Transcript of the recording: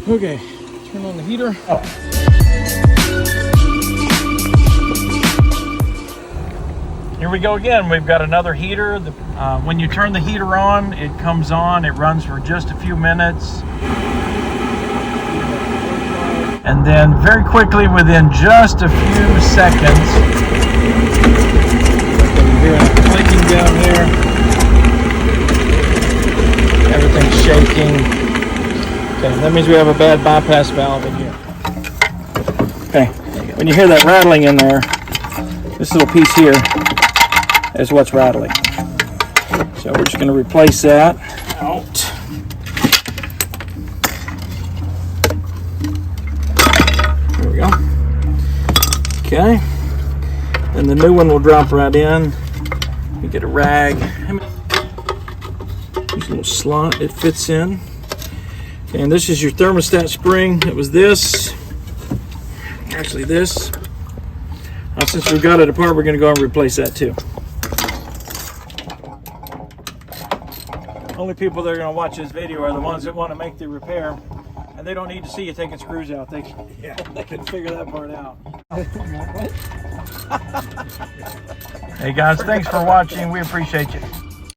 Okay, turn on the heater. Oh. Here we go again. We've got another heater. When you turn the heater on, it comes on. It runs for just a few minutes. And then very quickly, within just a few seconds, you hear it clicking down here. Everything's shaking. Okay, that means we have a bad bypass valve in here. Okay, when you hear that rattling in there, this little piece here is what's rattling. So we're just going to replace that out. There we go. Okay, and the new one will drop right in. You get a rag. There's a little slot it fits in. Okay, and this is your thermostat spring. It was this. Actually, this. Now, since we've got it apart, we're going to go and replace that too. Only people that are going to watch this video are the ones that want to make the repair, and they don't need to see you taking screws out. They can figure that part out. Hey guys, thanks for watching. We appreciate you.